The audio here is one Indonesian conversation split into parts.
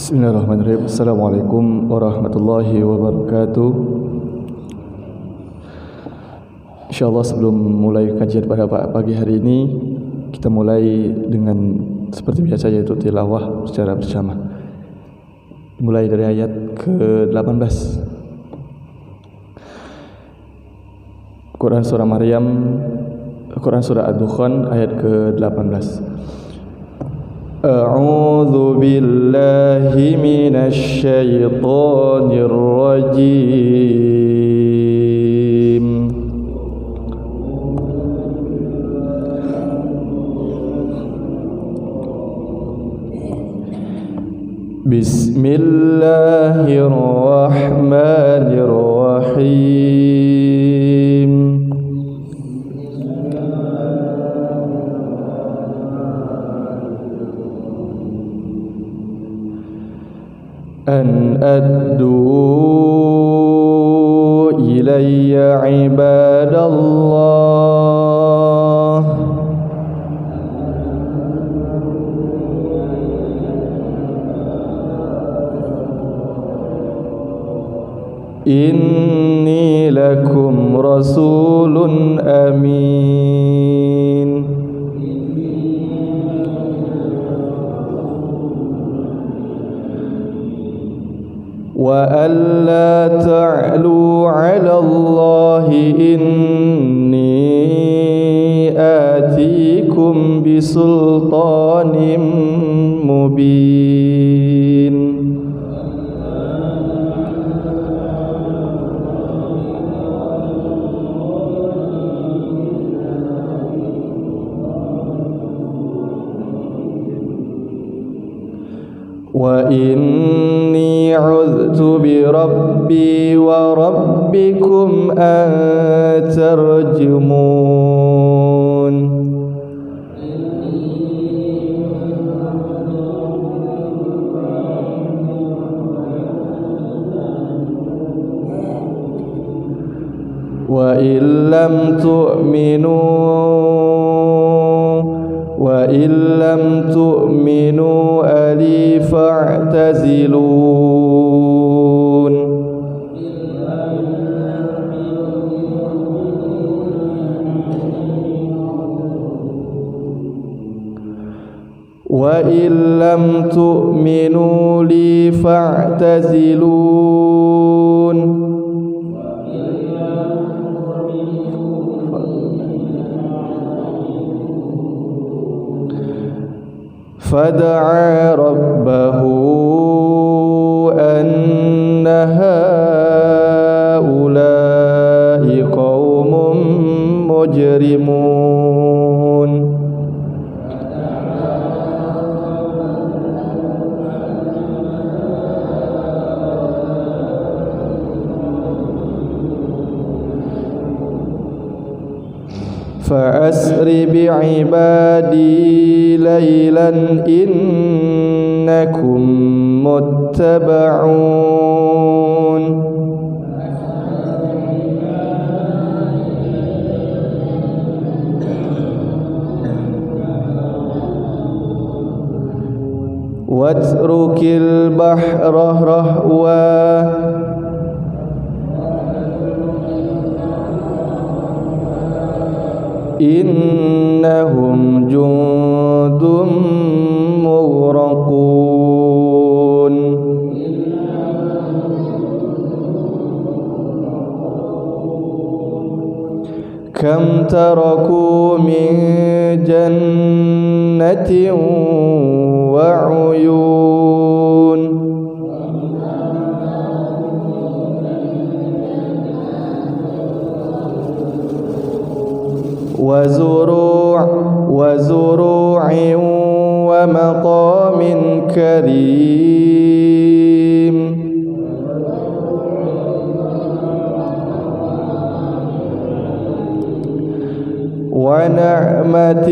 Bismillahirrahmanirrahim. Assalamualaikum warahmatullahi wabarakatuh. InsyaAllah sebelum mulai kajian pada pagi hari ini, kita mulai dengan seperti biasa, yaitu tilawah secara bersama. Mulai dari ayat ke-18 Quran surah Maryam, Quran surah Ad-Dukhan ayat ke-18. A'udzu billahi minasy syaithanir rajim. Bismillahirrahmanirrahim. An addu ilayya ibadallah, inni lakum rasulun amin. Wa alla ta'lu 'ala Allahi inni atikum bisultanin mubin. Wa inni 'udzu bi rabbi wa rabbikum an tarjumun. Wa illam tu'minu ali fa'tazilun. Wa illam tu'minu li fa'tazilun. Fada'a rabbahu anna haula'i qaumun mujrimun. Fa'asri bi'ibadi laylan innakum muttaba'un. Watrukil bahra rahwa innahum jundum mughraqun. Kam taraku min jannatin wa uyun. Wa zuru'in wa maqamin karim. ونعمة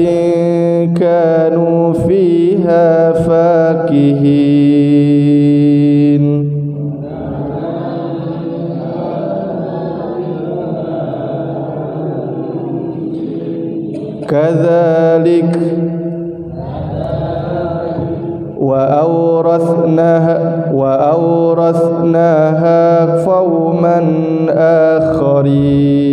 كانوا فيها فاكهين كذلك وأورثناها قوما آخرين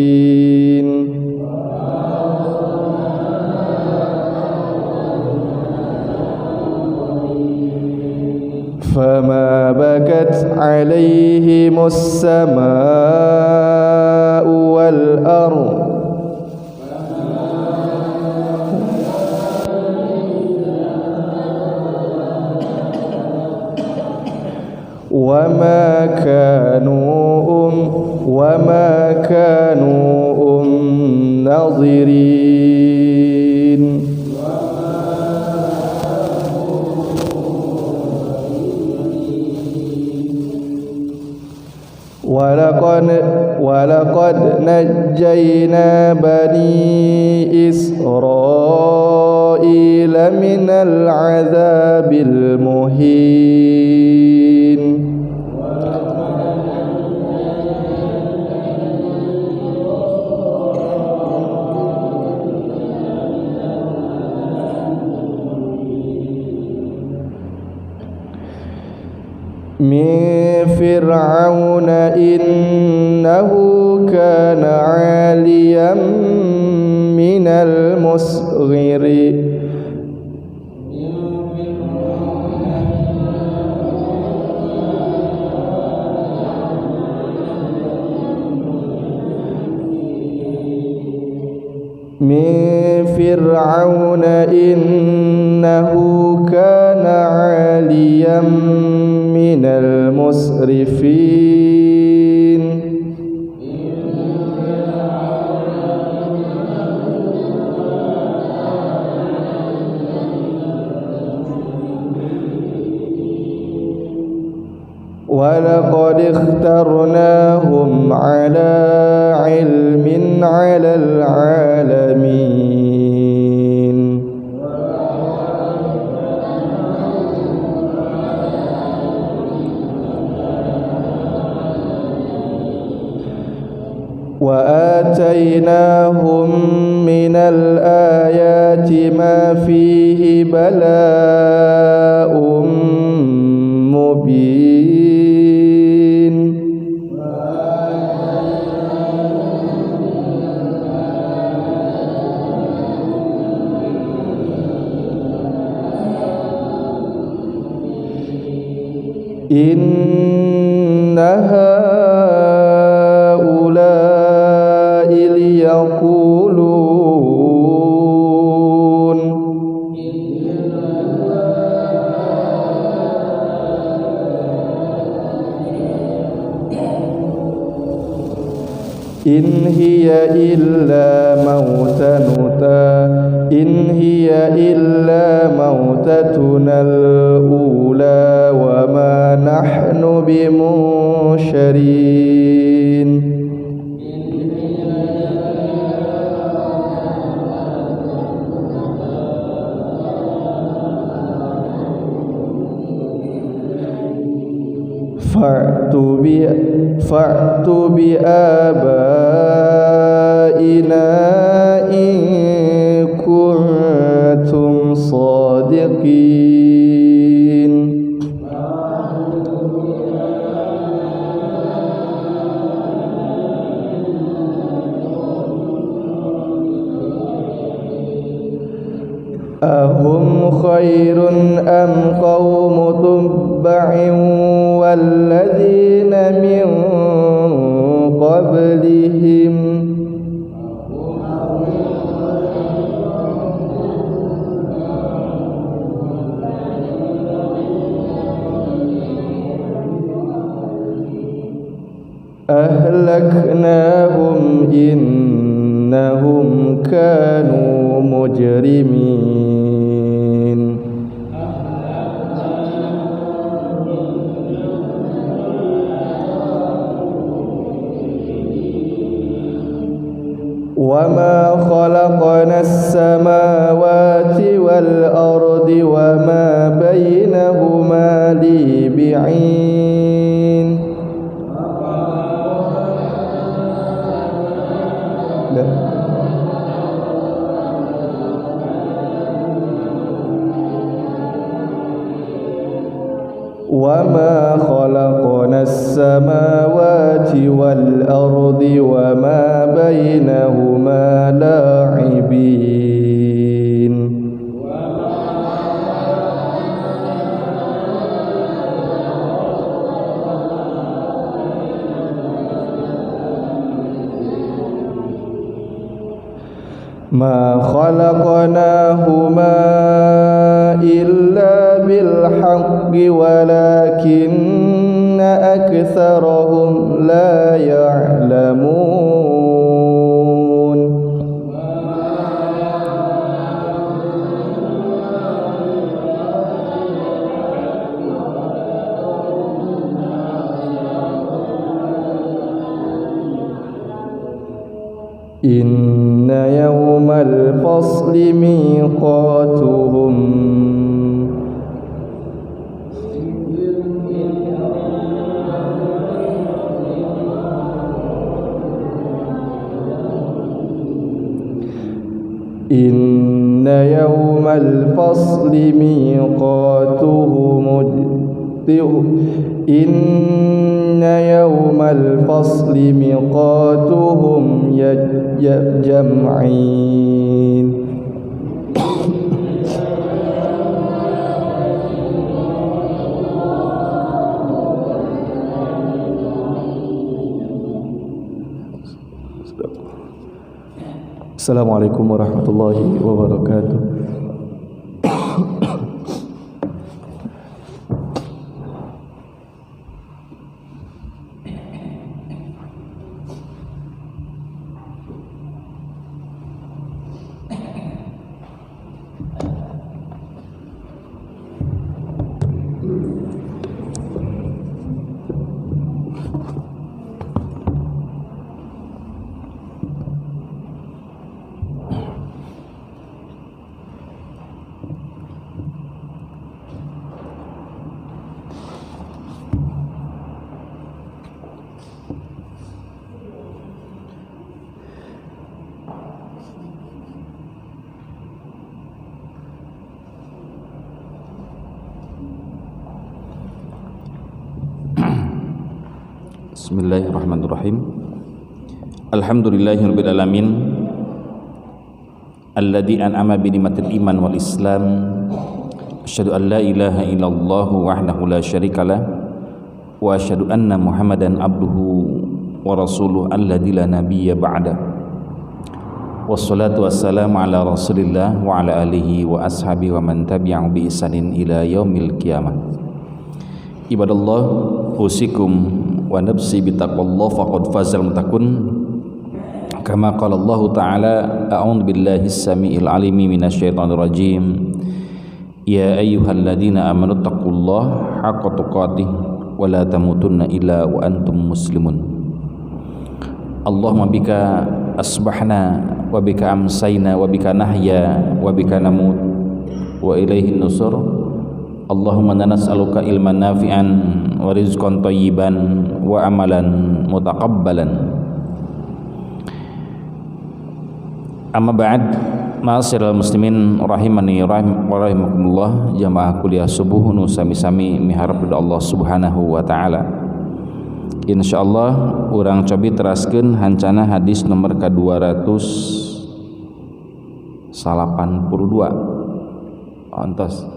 فما بكت عليهم السماء والأرض وما كانوا ناظرين ولقد نجينا بني إسرائيل من العذاب المهين من فرعون إنه كان عاليا من المسرفين من فرعون إنه كان عاليا من المسرفين ولقد اخترناهم على علم على العالمين وآتيناهم من الآيات ما فيه بلاء مبين إن هؤلاء ليقولون إن هي إلا موتتنا الأولى وما نحن بمنشرين فأتوا بآبائنا إن كنتم صادقين أهم خير أم قوم تبع والذين من قبلهم أهلكناهم إنهم كانوا مجرمين وما خلقنا السماوات والأرض وما بينهما لاعبين وما خلقنا السماوات والأرض وما بينهما لاعبين ما خلقناهما إلا بالحق ولكن أكثرهم لا يعلمون إن يوم الفصل ميقاتهم إن يوم الفصل ميقاتهم إن يوم الفصل ميقاتهم جمعين Assalamualaikum warahmatullahi wabarakatuh. Bismillahirrahmanirrahim. Alhamdulillahirabbil alamin alladzi an'ama bi ni'matil iman wal islam. Asyhadu an la ilaha illallah wahdahu la syarikalah wa asyhadu anna Muhammadan abduhu wa rasuluhu alladzi la nabiyya ba'da. Wassalatu wassalamu ala Rasulillah wa ala alihi wa ashabihi wa man tabi'ahu bi ihsanin ila yaumil qiyamah. Ibadallah, usikum wa nafsi bitaqwallah faqad fazal muttaqun. Kama qala Allah Ta'ala, a'udzu billahi as-sami'il 'alimi minasyaitonir rajim. Ya ayyuhalladzina amanu taqullaha haqqa tuqatih wa la tamutunna illa wa antum muslimun. Allahumma bika asbahna wa bika amsayna wa bika nahya wa bika namut wa ilaihin nusur. Allahumma nas'aluka ilman nafi'an wa rizqan thayyiban wa amalan mutaqabbalan. Amma ba'd, ma'asyiral muslimin rahimani wa rahimakumullah, jamaah kuliah subuh nu sami-sami miharep kepada Allah Subhanahu wa taala. Insyaallah urang cobi teraskeun hancana hadis nomor ke-282. Ontos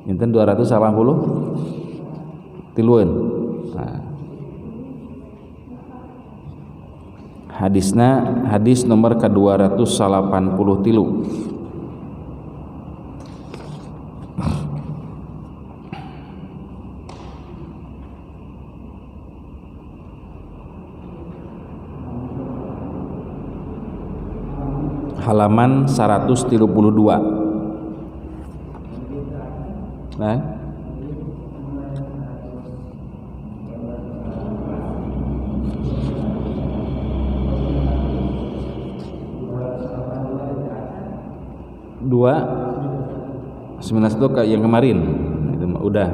Inten 280 tiluan. Nah. Hadis nomor ke-280 tilu. Halaman 132. Nah, 291 yang kemarin itu udah.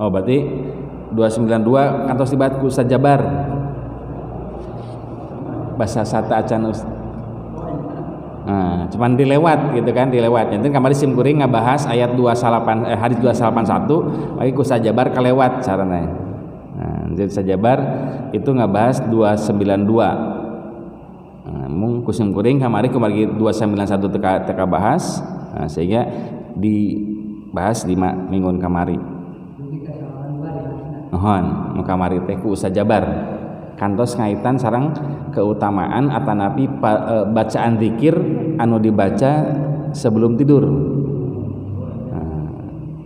Oh berarti 292 kantos dibaca ku sajabar bahasa sata acan cuman dilewat gitu kan, dilewat. Janten kamari sim kuring ngabahas ayat 28 hadis 281 lagi ku sajabar kelewat carana. Jadi sajabar itu ngabahas 292. Mung ku sim kuring kamari 291 teka bahas. Sehingga dibahas 5 minggu kamari. Mohon mu kamari teh ku sajabar. Kantos ngaitan sareng keutamaan atanapi bacaan zikir anu dibaca sebelum tidur.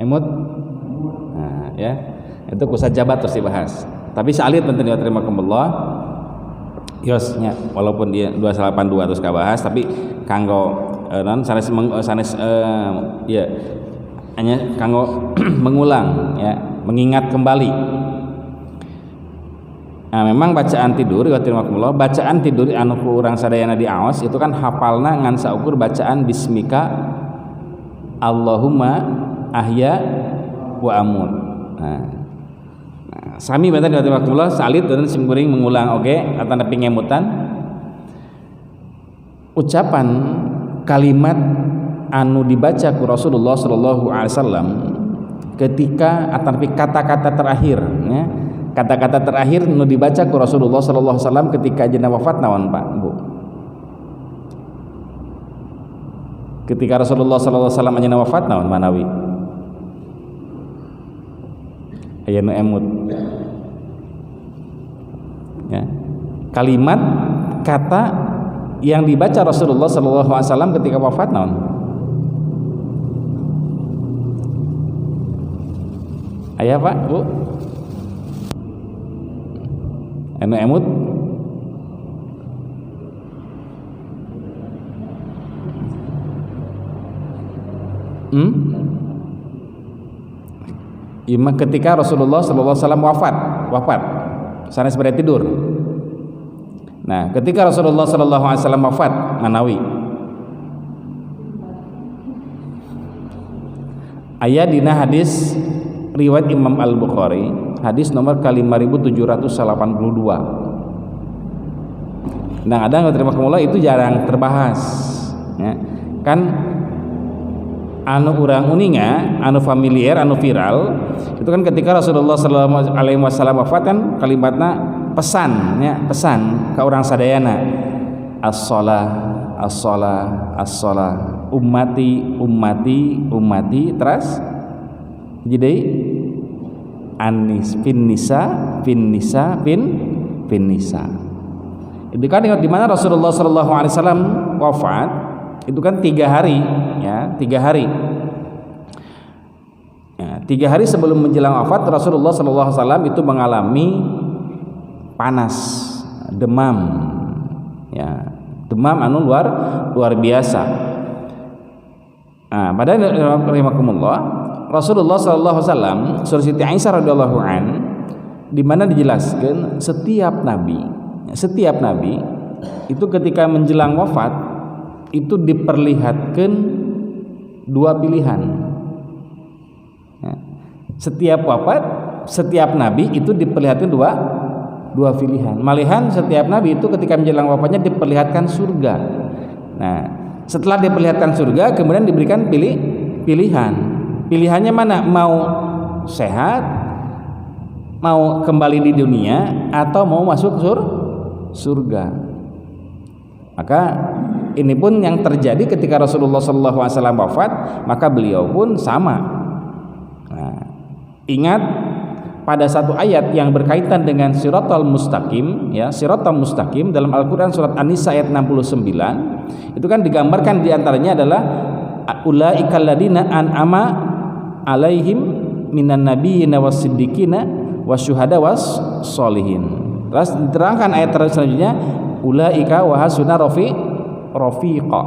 Emut ya itu kusajabat terus dibahas. Tapi salit penting terimakumullah yosnya walaupun dia 282 terus kabahas tapi kanggo non sanes ya hanya kanggo mengulang ya mengingat kembali. Nah, memang bacaan tidur bacaan tidur anu ku urang sadayana diaos itu kan hafalna ngan saukur bacaan bismika Allahumma ahya wa amut. Sami benten diwatimakumullah salit dan sim kuring mengulang oge atanapi ngemutan ucapan kalimat anu dibaca ku Rasulullah sallallahu alaihi wasallam ketika atanapi kata-kata terakhir ya. Kata-kata terakhir nu dibaca ku Rasulullah sallallahu alaihi wasallam ketika jenazah wafat naon Pak Bu? Ketika Rasulullah sallallahu alaihi wasallam jenazah wafat naon manawi? Aya nu emut. Ya. Kalimat kata yang dibaca Rasulullah sallallahu alaihi wasallam ketika wafat naon? Aya Pak, Bu? Anu emut Ima ketika Rasulullah sallallahu alaihi wasallam wafat sanes bade tidur. Nah, ketika Rasulullah sallallahu alaihi wasallam wafat manawi aya dina hadis riwayat Imam Al-Bukhari hadis nomor ke-5782. Nah, ada terimakumullah itu jarang terbahas ya. Kan anu urang uninga, anu familiar, anu viral itu kan ketika Rasulullah sallallahu alaihi wasallam wafat kan kalimatna pesan ya, pesan ka urang sadayana as-shalah as-shalah as-shalah ummati ummati ummati terus jadi anis fin nisa itu kan di mana Rasulullah sallallahu alaihi wasallam wafat itu kan 3 hari ya 3 hari ya, 3 hari sebelum menjelang wafat Rasulullah sallallahu alaihi wasallam itu mengalami panas demam ya demam anu luar biasa. Nah, pada rahimakumullah Rasulullah sallallahu alaihi wasallam surah Siti Aisyah radhiyallahu an di mana dijelaskan setiap nabi itu ketika menjelang wafat itu diperlihatkan 2 pilihan. Ya. Setiap wafat, setiap nabi itu diperlihatkan dua pilihan. Malahan setiap nabi itu ketika menjelang wafatnya diperlihatkan surga. Nah, setelah diperlihatkan surga kemudian diberikan pilihan. Pilihannya mana? Mau sehat, mau kembali di dunia, atau mau masuk surga. Maka ini pun yang terjadi ketika Rasulullah SAW wafat, maka beliau pun sama. Nah, ingat pada satu ayat yang berkaitan dengan siratal mustaqim, ya, siratal mustaqim dalam Al-Quran surat An-Nisa ayat 69, itu kan digambarkan diantaranya adalah ulaikal ladina an'ama alaihim minan nabiyyina was-siddiqina wasyuhada was-sholihin. Terus diterangkan ayat selanjutnya ulaika wa hasuna rafiqa.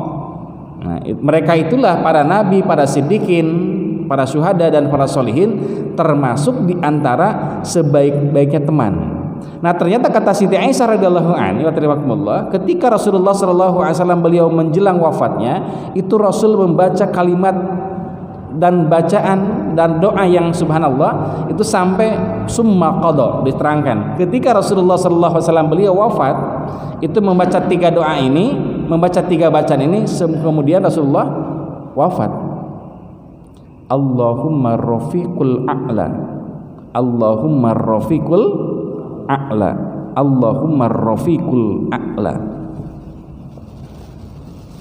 Nah, mereka itulah para nabi, para siddiqin, para syuhada dan para sholihin termasuk di antara sebaik-baiknya teman. Nah ternyata kata Siti Aisyah radhiyallahu anha, ketika Rasulullah sallallahu alaihi wasallam beliau menjelang wafatnya, itu Rasul membaca kalimat dan bacaan dan doa yang subhanallah itu sampai summa qada, diterangkan ketika Rasulullah sallallahu alaihi wasallam beliau wafat itu membaca 3 doa ini, membaca 3 bacaan ini, kemudian Rasulullah wafat. Allahumma rafiqul a'la, Allahumma rafiqul a'la, Allahumma rafiqul a'la.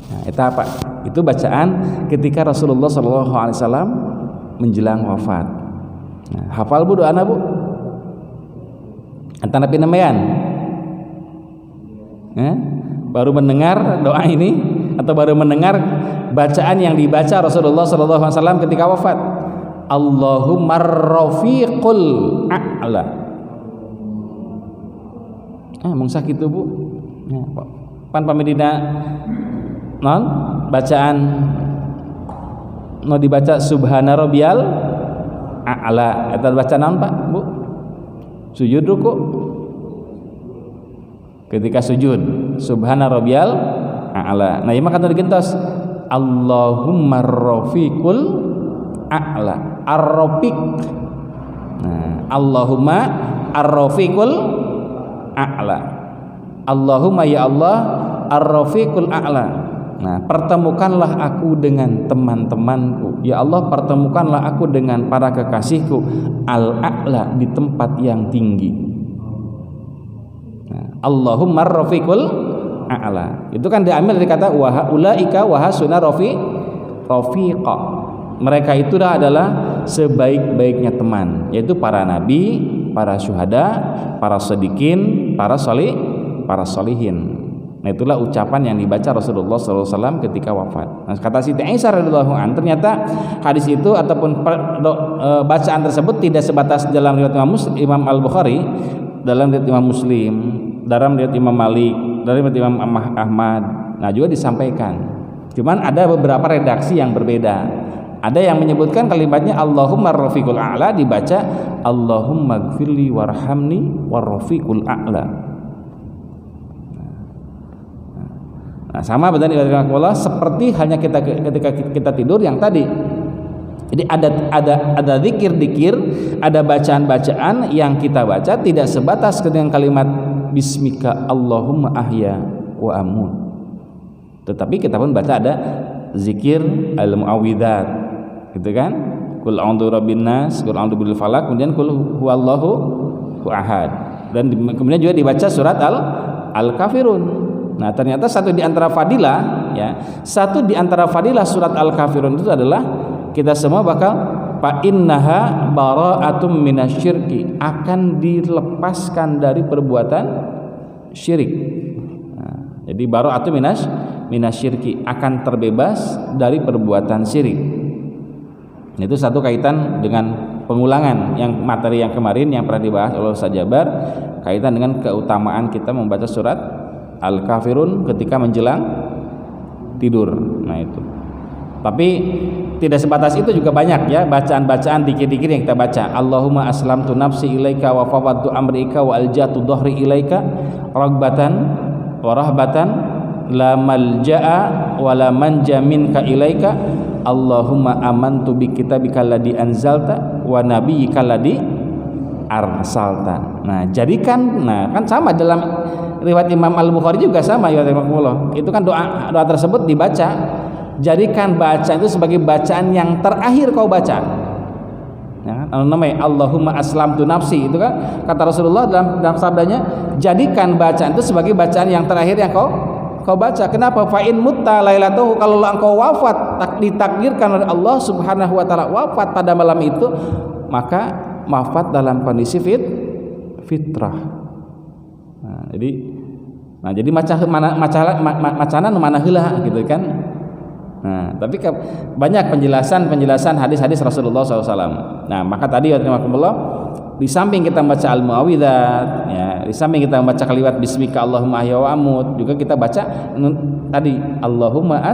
Nah, itu apa? Itu bacaan ketika Rasulullah SAW menjelang wafat. Nah, hafal bu doa bu? Antara pinamean? Baru mendengar doa ini atau baru mendengar bacaan yang dibaca Rasulullah SAW ketika wafat? Allahumma rafiqul a'la. Mung sakitu bu. Ya, pan pamedina non bacaan no dibaca subhana rabbiyal a'la. Eta baca naon Pak, Bu? Sujud ruku. Ketika sujud subhana rabbiyal a'la. Nah, ieu mah kan digentos Allahumma rafiqul a'la. Ar-rafiq. Nah, Allahumma ar-rafiqul a'la. Allahumma ya Allah ar-rafiqul a'la. Nah, pertemukanlah aku dengan teman-temanku. Ya Allah, pertemukanlah aku dengan para kekasihku al-a'la, di tempat yang tinggi. Nah, Allahumma ar-rafiqul a'la. Itu kan diambil dari kata wa ulaika wa hasuna rafiqa. Mereka itu adalah sebaik-baiknya teman, yaitu para nabi, para syuhada, para shodiqin, para sholihin. Nah, itulah ucapan yang dibaca Rasulullah SAW ketika wafat. Nah, kata Siti Aisyah radhiyallahu anha, ternyata hadis itu ataupun bacaan tersebut tidak sebatas dalam riwayat Imam Al-Bukhari, dalam riwayat Imam Muslim, dalam riwayat Imam Malik, dalam riwayat Imam Ahmad. Nah, juga disampaikan. Cuman ada beberapa redaksi yang berbeda. Ada yang menyebutkan kalimatnya Allahumma rafiqul a'la dibaca Allahumma gfirli warhamni warrafiqul a'la. Nah, sama benar seperti halnya ketika kita tidur yang tadi. Jadi ada zikir-zikir, ada bacaan-bacaan yang kita baca tidak sebatas dengan kalimat bismika Allahumma ahya wa amut. Tetapi kita pun baca ada zikir al-muawwidzat, gitu kan? Qul a'udzu birabbin nas, qul a'udzu birabbil falaq, kemudian qul huwallahu ahad. Dan kemudian juga dibaca surat al-kafirun. Nah, ternyata satu di antara fadilah, ya, satu di antara fadilah surat Al-Kafirun itu adalah kita semua bakal fa innaha bara'atum minasyirki, akan dilepaskan dari perbuatan syirik. Nah, jadi bara'atum minasyirki, akan terbebas dari perbuatan syirik. Itu satu kaitan dengan pengulangan yang materi yang kemarin yang pernah dibahas oleh Ustaz Jabar, kaitan dengan keutamaan kita membaca surat Al-Kafirun ketika menjelang tidur. Nah, itu. Tapi tidak sebatas itu, juga banyak ya bacaan-bacaan dikir-dikir yang kita baca. Allahumma aslamtu nafsi ilaika wa fawwadtu amrika wa alja'tu dhahri ilaika ragbatan wa rahbatan la malja'a wa la manja minka ilaika. Allahumma amantu bi kitabika alladzi anzalta wa nabiyyika alladzi arsalta. Nah, jadikan, nah kan sama dalam riwayat Imam Al-Bukhari juga sama ya, itu kan doa tersebut dibaca. Jadikan bacaan itu sebagai bacaan yang terakhir kau baca. Ya, namanya Allahumma aslamtu nafsi, itu kan kata Rasulullah dalam sabdanya, jadikan bacaan itu sebagai bacaan yang terakhir yang kau baca. Kenapa? Fa in mutta lailatuhu, kalau engkau wafat ditakdirkan oleh Allah Subhanahu wa taala wafat pada malam itu, maka wafat dalam kondisi fitrah. Nah, jadi macanan mana heula gitu kan. Nah, tapi banyak penjelasan hadis-hadis Rasulullah SAW. Nah, maka tadi di samping kita membaca al-muawwidzat, ya, di samping kita membaca kalimat bismika Allahumma ahya wa amut, juga kita baca tadi Allahumma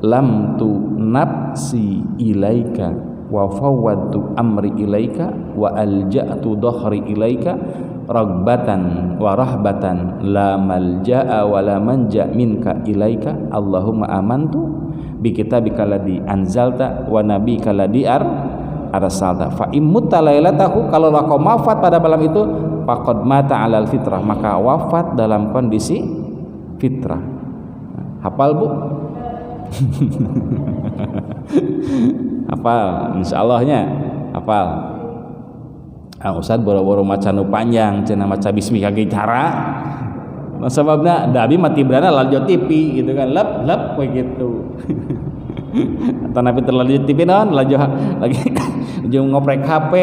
aslamtu nafsi ilaika wa fawwadtu amri ilaika wa alja'tu dhahri ilaika ragbatan wa rahbatan la malja'a wa la manja minka ilaika Allahumma amantu bi kitabika ladzi anzalta wa nabiyyika ladzi arsalta fa immutta lailatahu, kalau kau wafat pada malam itu faqad mata alal fitrah, maka wafat dalam kondisi fitrah. Hafal Bu? Hafal insyaallah-nya hafal. Ustaz boro-boro maca nu panjang cenah maca bismika ge cara. Nah, sababna da abi mati berana laljo TV gitu kan. Lep begitu. Atau nabi terlalu TV naon laju lagi ujung ngoprek HP.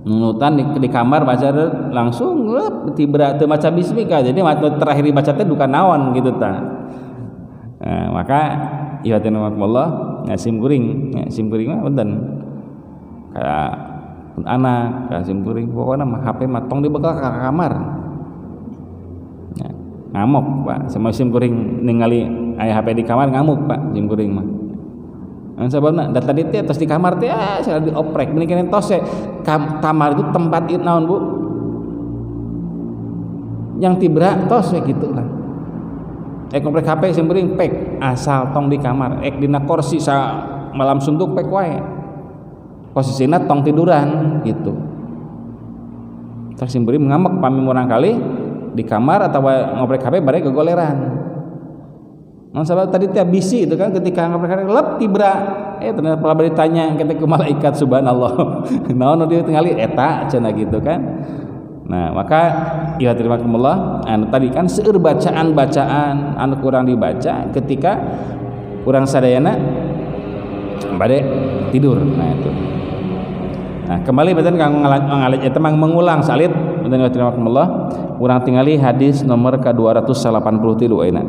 Nunutan di kamar baca langsung lep tibra teu maca bismika. Jadi waktu terakhir dibaca teh duka naon gitu tah. Nah, maka ihatin Allah sim kuring mah punten. Kayak anak kasim kuring pokoknya mah HP mah tong dibekel ke kamar. Ya, ngamuk Pak sama sim kuring ningali aya HP di kamar ngamuk Pak sim kuring mah. An sababna da tadi teh tos di kamar teh saya dioprek mending kene tos kamar itu tempat itu naon Bu? Yang tibra tos we kitu lah. Ngoprek HP sim kuring pek asal tong di kamar dina kursi sa malam suntuk pek wae. Posisinya tong tiduran gitu. Terus simburi mengamak pami murang kali di kamar atau ngoprek HP bare kegoleran. Mun sabab tadi teh bisi itu kan ketika ngoprek HP lep tibra ternyata pala ditanya ketika malaikat subhanallah. Naon dieu tingali eta cenah gitu kan. Nah, maka ya terima kasih anu tadi kan seueur bacaan-bacaan anu kurang dibaca ketika urang sadayana bade tidur. Nah itu. Nah, kembali beten kang ngalit eta mah mengulang salit beten terima kasih urang tingali hadis nomor ke-283 ayeuna.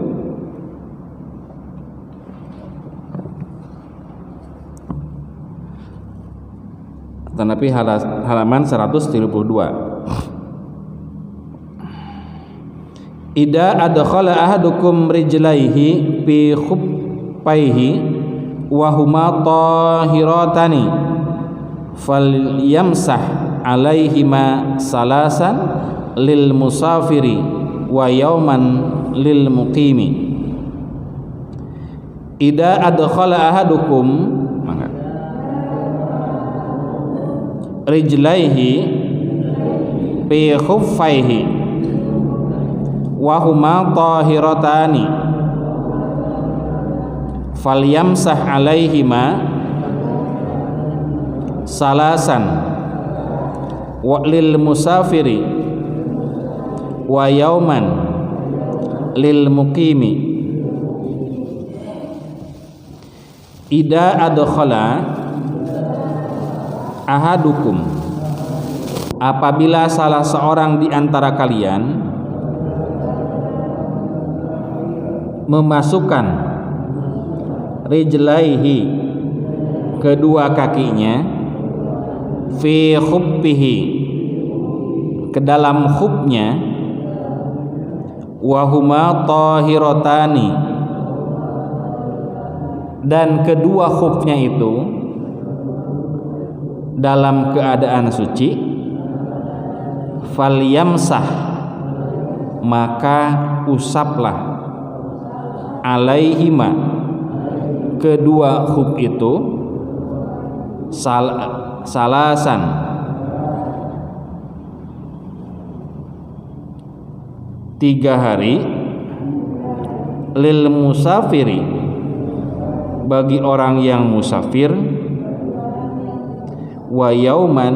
Tanapi halaman 132. Ida adkhala ahadukum rijlaihi fi khuffaihi wa huma tahiratani falyamsah alaihima salasan lil musafiri wa yauman lil muqimi. Ida adkhala ahadukum rijlaihi fi khuffaihi wa huma tahiratani falyamsah alaihima salasan wa lil musafiri wa yauman lil muqimi. Ida adkhala ahadukum, apabila salah seorang di antara kalian memasukkan rijlaihi kedua kakinya fi khuffihi ke dalam khufnya wa huma tahiratani dan kedua khufnya itu dalam keadaan suci, falyamsah maka usaplah alaihima kedua khuf itu salasan tiga hari lil musafiri bagi orang yang musafir wa yauman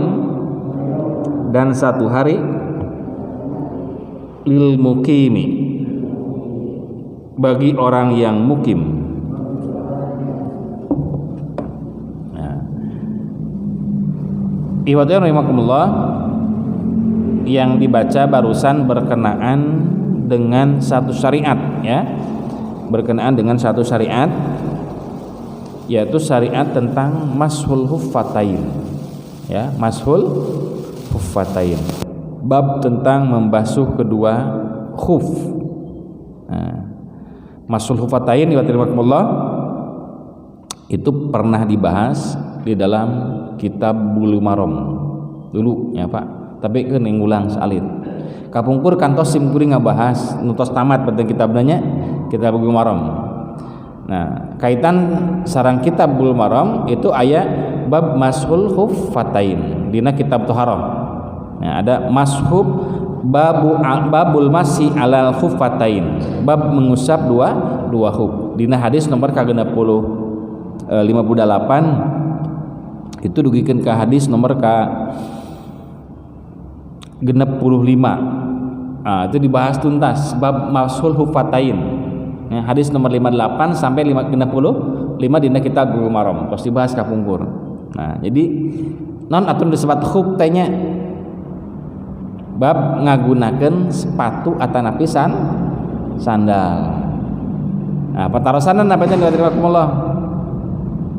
dan satu hari lil muqimi bagi orang yang mukim. Nah, ikhwatiyan rahimakumullah, yang dibaca barusan berkenaan dengan satu syariat ya, berkenaan dengan satu syariat, yaitu syariat tentang mashul huffatain ya, mashul huffatain, bab tentang membasuh kedua khuf. Nah, mashul huffatain itu pernah dibahas di dalam kitab Bulughul Maram dulu ya Pak, tapi keuning ulang salit. Kapungkur kantos simkuring ngabahas nutos tamat penting kitabnya Kitabul Maram. Nah, kaitan sarang Kitabul Maram itu aya bab mashul khuffatain dina kitab Thaharah. Nah, ada mashub babul masi alal khuffatain, bab mengusap dua khuf. Dina hadis nomor ka-60 58 itu dugikeun ka hadis nomor ka-65. Itu dibahas tuntas bab mashul khuffatain. Ya, hadis nomor 58 sampai 65 dina Kitabul Maram terus dibahas kapungkur. Nah, jadi non aturan disebut khuf teh nya bab ngagunakeun sepatu atanapi sandal. Nah, patarosanan apa nya diterima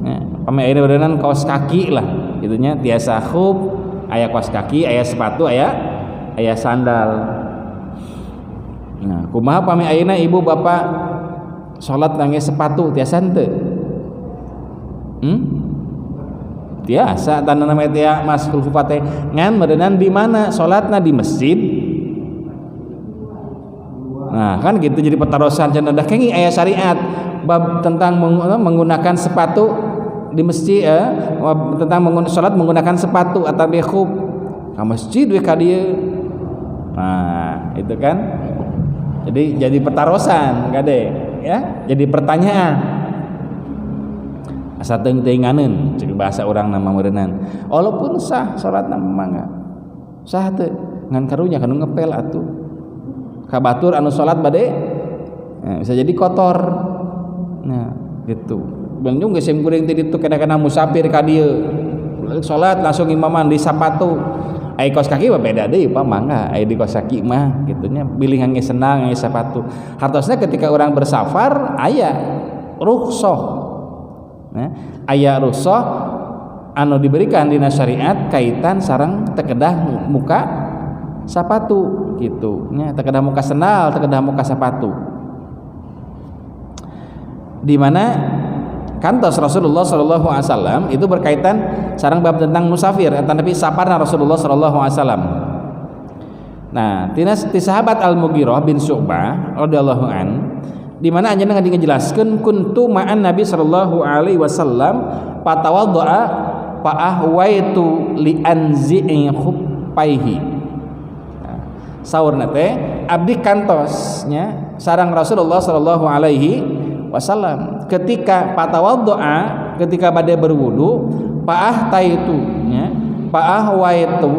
ya, pame ayeuna beuneunan kaos kaki lah gitunya tiasa khuf, aya kaos kaki, aya sepatu, aya sandal. Nah, kumaha pami ayeuna ibu bapak salat ngangge sepatu tiasa henteu? Tiasa tanda nama teh mashul khuffatain ngan meureunnan di mana salatna di masjid. Nah, kan gitu jadi petarosan cenah dah kengi aya syariat bab tentang menggunakan sepatu di masjid tentang salat menggunakan sepatu atau khuf ka masjid we ka dieu. Nah, itu kan jadi petarosan gade ya, jadi pertanyaan asa teung-teunganeun ceuk bahasa urang nama meureunnan walaupun sah salatna mangga sah teu ngan karunya kanu ngepel atuh kabatur anu salat bade bisa jadi kotor. Nah gitu beunjung geus simkuring ti ditu kana-kana musafir ka dieu salat langsung imaman di sapatu. Ai kaos kaki mah beda deui pamangga ai di kaos kaki mah gitunya bilih ngangge senang ngangge sepatu. Hartosna ketika orang bersafar aya rukhsah. Nah, aya rukhsah anu diberikan dina syariat kaitan sareng tekedah muka sapatu gitu nya tekedah muka sendal, tekedah muka sapatu. Di mana kantos Rasulullah sallallahu alaihi wasallam itu berkaitan sareng bab tentang musafir eta nabi saparna Rasulullah sallallahu alaihi wasallam. Nah, ti sahabat Al-Mughirah bin Syu'bah radhiyallahu an di mana anjeunna ngajelaskeun kuntu ma'an Nabi sallallahu alaihi wasallam fatawaddaa fa ahwaitu li anzi'i khuffaihi. Nah, saurna teh abdi kantos nya sareng Rasulullah sallallahu alaihi wasallam ketika fatawaddaa ketika bade berwudu fa'ahtaitu nya fa'ahwaitu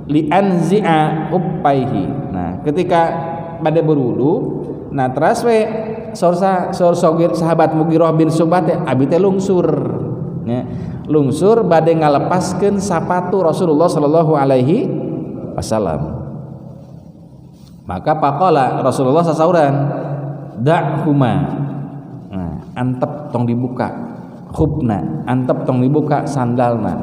li anzi'a khuffaihi. Nah, ketika bade berwudu nah teras we sogir sahabat Mughirah bin Syu'bah teh abi teh lungsur nya lungsur bade ngalepaskeun sapatu Rasulullah sallallahu alaihi wasallam. Maka faqala Rasulullah sasauran da'huma. Nah, antep tong dibuka khubna, antep tong dibuka sandalna.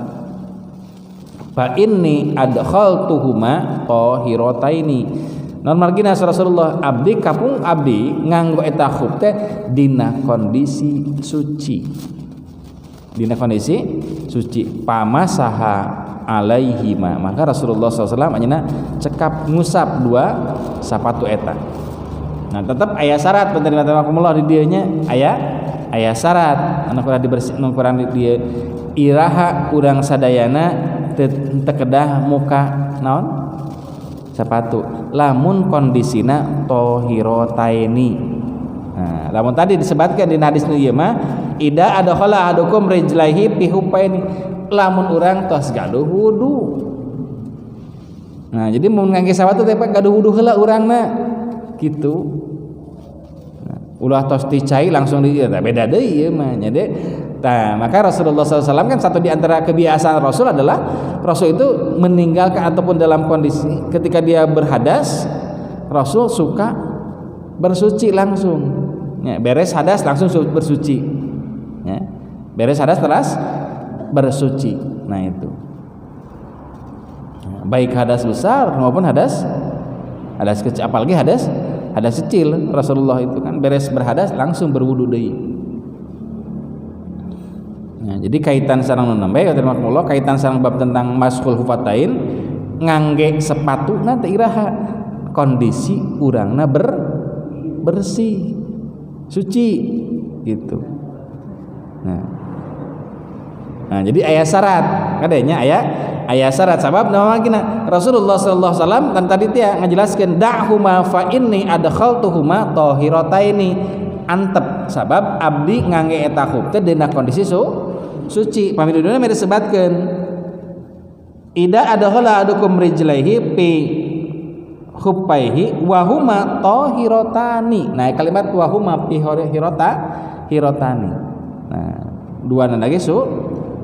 Fa inni adkhaltuhuma tahirataini. Non margina Rasulullah abdi kapung abdi nganggo eta khub teh dina kondisi suci. Dina kondisi suci pamasaha alaihima. Maka Rasulullah SAW anjeunna cekap ngusap dua sapatu eta. Nah, tetap aya syarat penting Allah di dieu nya aya syarat anu kurang dibersih anu kurang di dieu iraha urang sadayana teu kedah muka naon sepatu lamun kondisina tahirataini. Nah, lamun tadi disebutkan di hadis nu ieu mah ida adkhala ahadukum rijlaihi fi huffaini lamun urang tos gaduh wudu. Nah, jadi mun ngangge sepatu teh gaduh wudu heula urangna gitu. Nah, ulah tos ticai langsung di beda deui ieu mah nya de. Nah, maka Rasulullah SAW kan satu di antara kebiasaan Rasul adalah Rasul itu meninggalkan ataupun dalam kondisi ketika dia berhadas Rasul suka bersuci langsung ya, beres hadas langsung bersuci ya, beres hadas terus bersuci. Nah itu baik hadas besar maupun hadas kecil, apalagi hadas kecil Rasulullah itu kan beres berhadas langsung berwudu deui. Nah, jadi kaitan sareng naon bae kaitan sareng bab tentang mashul khuffatain ngangge sepatuna teh iraha kondisi urangna bersih suci gitu. Nah, jadi aya syarat kadenya aya syarat sabab namakina Rasulullah sallallahu alaihi wasallam kan tadi teh ngajelaskeun da'huma fa inni adkhaltuhuma tahirataini antep sabab abdi ngangge eta khuf teh dina kondisi suci pamiluduna mere sebatkeun ida adkhala adukum rijlaihi fi khuffaihi wa huma tahiratani. Nah kalimat wa huma fi hiratani. Nah dua lagi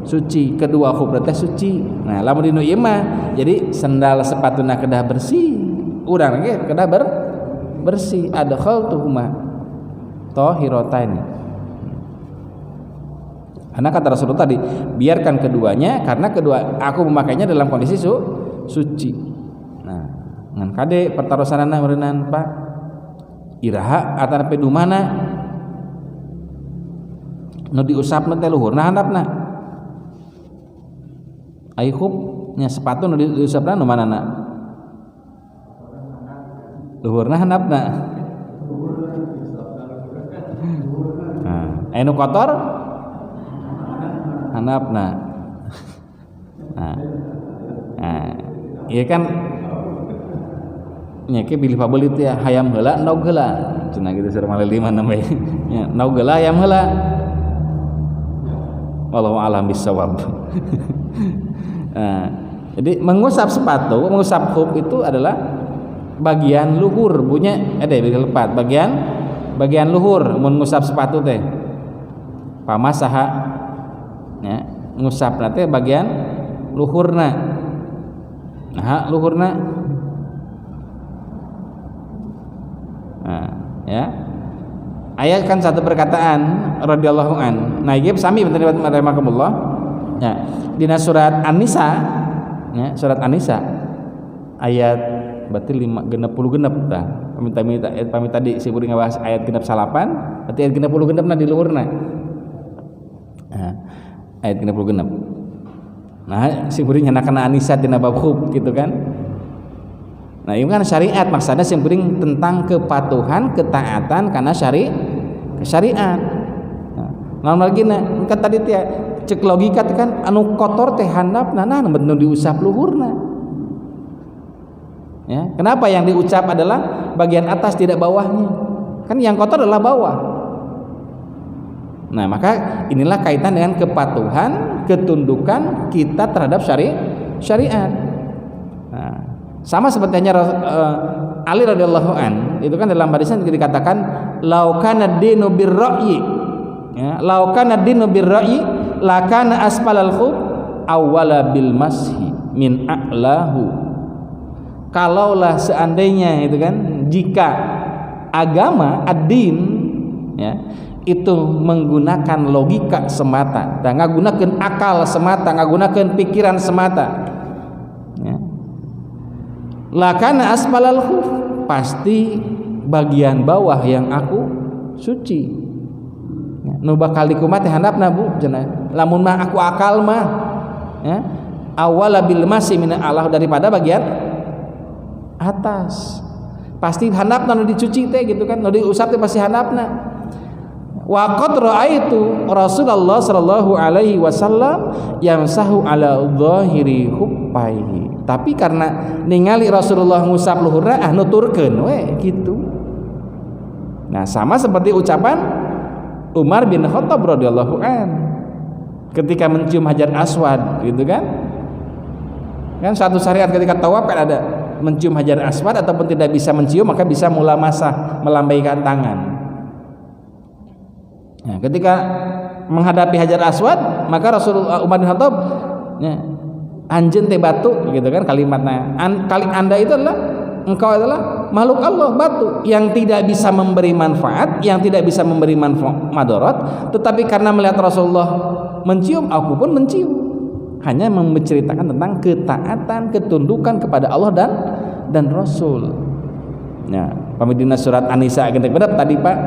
suci, kedua khuf teh suci. Nah lamun dinu ieu mah jadi sendal sepatuna kedah bersih, urang ge kedah bersih. Adkhaltuhuma tahiratani. Karena kata Rasulullah tadi, biarkan keduanya karena kedua aku memakainya dalam kondisi suci. Nah, ngan kade pertarusanana meureunnan Pak. Iraha atana pe dumana nu diusapna teh luhurna handapna. Ai khuf nya sepatu nu diusapna nu manana? Luhurna handapna. Nah, anu kotor handapna. Nah, ieu kan nya ke bilih pabelit ya hayam heula endog heula. Cenah kitu sareng malili mah namanya. Nya endog heula hayam heula. Wallahu a'lam bissawab. Nah, jadi mengusap sepatu, mengusap khuf itu adalah bagian luhur punya lepat bagian luhur mengusap sepatu teh pamasaha ya ngusap teh bagian luhurna. Nah luhurna ya ayat kan satu perkataan radhiyallahu an nah ieu sami bener rahimakumullah ya dina surat An-Nisa ya surat An-Nisa ayat berarti 60 genep tah pami tadi si buri ngabahas ayat genep 8 berarti ayat 60 genepna di luhurna nah ayat 60 genep nah si buri nyanakeun An-Nisa dina bab khuf gitu kan. Nah ini kan syariat maksudnya simpering tentang kepatuhan ketaatan karena syariat. Nah lagi kan tadi teh cek logika kan anu kotor teh handapna nah nu diusap luhurna. Ya, kenapa yang diucap adalah bagian atas tidak bawahnya? Kan yang kotor adalah bawah. Nah, maka inilah kaitan dengan kepatuhan, ketundukan kita terhadap syariat. Nah, sama seperti hanya Ali radhiyallahu an itu kan dalam hadisnya dikatakan laukana dinu birra'yi ya laukana dinu birra'yi lakana asfalal khuf awwala bil mashi min a'lahu. Kalaulah seandainya itu kan jika agama ad-din ya itu menggunakan logika semata dan ngagunakeun akal semata ngagunakeun pikiran semata ya lakana asfalal khuf pasti bagian bawah yang aku suci ya, nu bakal dikumat teh handapna Bu cenah lamun mah aku akal mah ya awala bil masih min Allah daripada bagian atas pasti handapna nu dicuci teh gitu kan nu diusap teh pasti handapna. Wa qad raaitu Rasulullah sallallahu alaihi wasallam yamsahu ala dhahiri khuffaihi. Tapi karena ningali Rasulullah ngusap luhurna nuturkeun we gitu. Nah, sama seperti ucapan Umar bin Khattab radhiyallahu an ketika mencium Hajar Aswad gitu kan. Kan satu syariat ketika tawaf kan ada mencium Hajar Aswad ataupun tidak bisa mencium maka bisa mulamasah melambaikan tangan. Nah, ketika menghadapi Hajar Aswad maka Rasulullah Umar bin Khattab ya, anjeun teh batu gitu kan kalimatnya kali anda itu adalah engkau adalah makhluk Allah batu yang tidak bisa memberi manfaat yang tidak bisa memberi madarat tetapi karena melihat Rasulullah mencium aku pun mencium hanya menceritakan tentang ketaatan ketundukan kepada Allah dan Rasul. Nah pamidina surat An-Nisa gentek bener tadi Pak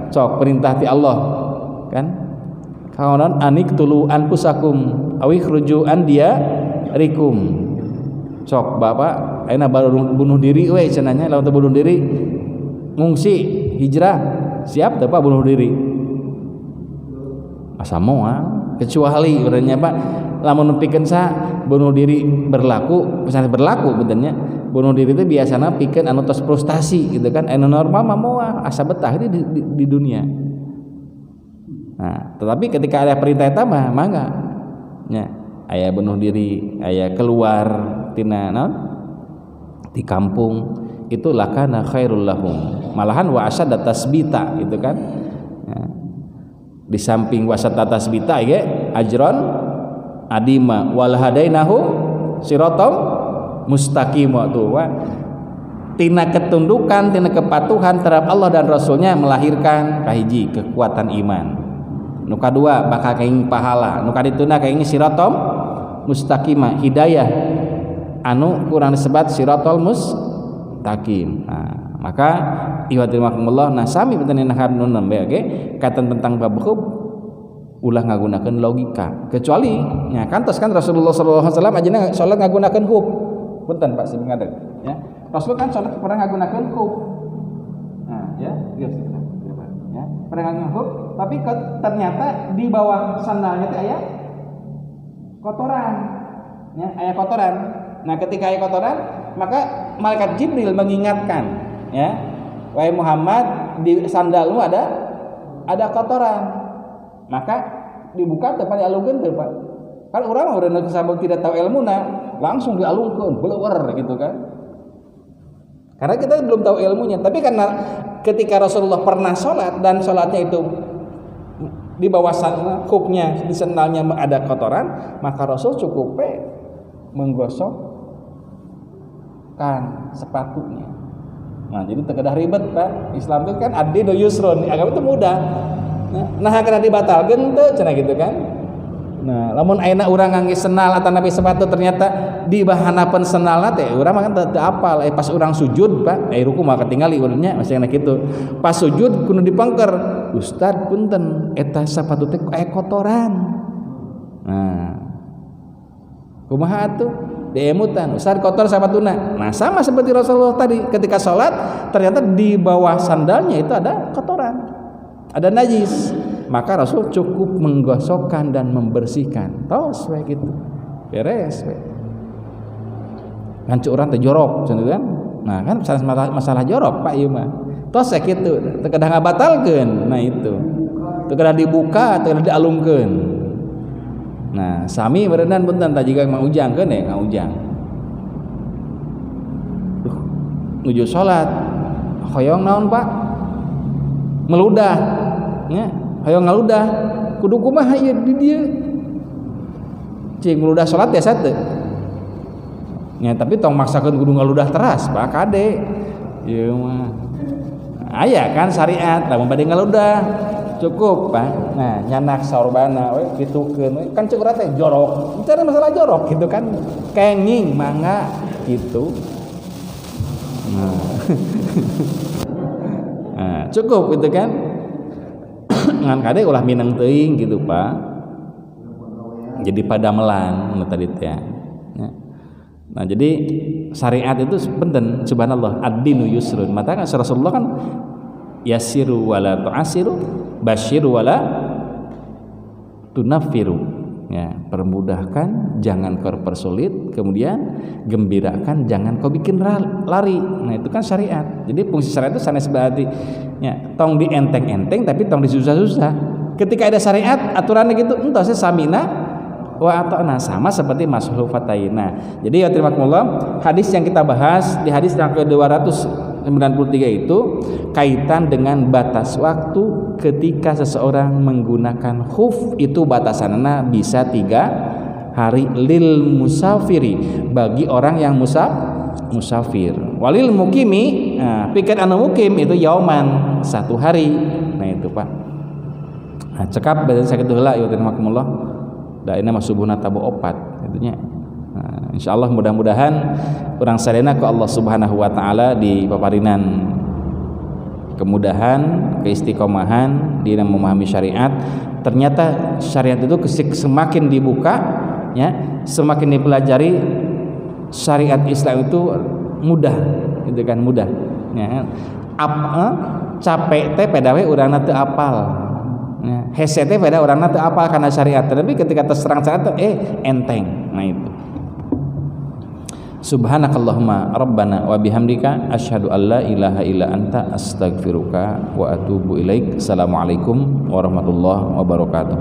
cok perintah ti Allah kan kaonon anik tulu anfusakum awi khruju an dia rikum sok bapak ayeuna baru bunuh diri we cenanya, lamun teu bunuh diri ngungsi hijrah siap teu Pak bunuh diri asa moal kecuali urangnya Pak lamun pikeun sa bunuh diri berlaku misalnya berlaku bentennya bunuh diri itu biasanya pikeun anu tos frustasi gitu kan, anu normal mah moal asa betah di dunia. Nah, tetapi ketika ada perintah eta mah mangga nya aya bunuh diri, aya keluar tina naon di kampung itu lakana khairul lahum, malahan wa asyadda tasbita gitu kan. Nah, di samping wasata tasbita ge ajron adima wal hadainahu siratam mustaqim tuh tina ketundukan tina kepatuhan terhadap Allah dan Rasulnya melahirkan kahiji kekuatan iman, nu kadua bakal kaing pahala, nu kadituna kaing siratam mustaqimah hidayah anu kurang disebut siratal mustaqim. Nah, maka ihwatimakumullah nah sami benten nahar nu nembe ge kata tentang bab hub ulah ngagunakeun logika kecuali nya kantos kan Rasulullah sallallahu alaihi wasallam ajeuna salat ngagunakeun hub punten Pak sing ngadeg ya Rasul kan salat pernah ngagunakeun hub. Nah ya geus ya pernah ngagunakeun hub tapi ternyata di bawah sandalnya teh aya kotoran ya aya kotoran. Nah ketika aya kotoran maka malaikat Jibril mengingatkan ya wahai Muhammad di sandalmu ada kotoran, maka dibuka teu pada dialungkeun teu Pak. Kan urang mah urang sabab tidak tahu ilmuna langsung dialungkeun bleuwer gitu kan. Karena kita belum tahu ilmunya, tapi karena ketika Rasulullah pernah sholat dan sholatnya itu di bawah kupnya di sandalnya ada kotoran, maka Rasul cukup menggosokkan sepatunya. Nah, jadi terkedah ribet Pak. Islam itu kan ad-dinu yusrun, agama itu mudah. Nah, karena dibatalkeun teu cenah gitu kan. Nah, lamun ayeuna urang ngangge sendal atau nabi sepatu ternyata di bahanapeun sendalna teh urang mah kan teu apal pas urang sujud Pak, ruku mah ketinggali urangnya masih enak gitu. Pas sujud kudu dipangker. Ustad punten eta sepatu teh aya kotoran. Nah, kumaha atuh? Deemutan, Ustaz kotor sepatuna. Nah, sama seperti Rasulullah tadi ketika sholat ternyata di bawah sandalnya itu ada kotoran, ada najis. Maka Rasul cukup menggosokkan dan membersihkan. Tos we gitu. Beres we. Kan urang teh jorok cenah kan. Nah, kan masalah jorok Pak ieu mah. Tos we kitu, teu kedah ngabatalkeun. Nah itu. Teu kedah dibuka, teu kedah dialungkeun. Nah, sami berenang punten tah jiga ngaujangkeun ya, ngaujang. Nuju salat. Hoyong naon, Pak? Meludah. Nya, hoyong ngaludah. Kudu kumaha ieu di dieu? Cing meludah salat biasa teu? Nya, tapi tong maksakeun kudu ngaludah teras, Pak kade. Ieu mah. Aya kan syariat, lamun bade ngaludah cukup Pak. Nah nyanak sorbana we pitukeun we kan cek urang teh jorok. Bicara masalah jorok gitu kan. Kenging mangga gitu. Nah, cukup gitu kan. Ngan kade ulah minang teuing gitu Pak. Jadi padamelan nu tadi teh. Nah jadi syariat itu penting subhanallah ad-dinu yusrun. Maka Rasulullah kan yasiru wala tu'asiru basyiru wala tunaffiru ya, permudahkan jangan kau persulit, kemudian gembirakan jangan kau bikin lari. Nah itu kan syariat. Jadi fungsi syariat itu sanes berarti ya, tong dienteng-enteng tapi tong disusah-susah. Ketika ada syariat aturannya gitu entah saya samina wa ata'na, sama seperti mashlufataina. Jadi ya terima kasih hadis yang kita bahas di hadis yang ke-293 itu kaitan dengan batas waktu ketika seseorang menggunakan khuf, itu batasannya bisa 3 hari lil musafiri, bagi orang yang musafir. Walil mukimi, nah, pikir anu mukim itu yauman 1 hari. Nah itu Pak. Nah, cekap badan sakit heula ya terima da ini mah subuhna tabu opat itunya. Nah, insyaallah mudah-mudahan urang sadayana ku Allah Subhanahu wa taala di paparinan kemudahan, keistiqomahan di dalam memahami syariat. Ternyata syariat itu semakin dibuka ya, semakin dipelajari syariat Islam itu mudah gitu kan, mudah ya. Capek teh pada we urangna teu apal ya. Hese teh pada urangna teu apal karena syariat, tapi ketika terserang syariat enteng. Nah itu. Subhanakallahumma rabbana wa bihamdika asyhadu an la ilaha illa anta astaghfiruka wa atubu ilaik. Assalamualaikum warahmatullahi wabarakatuh.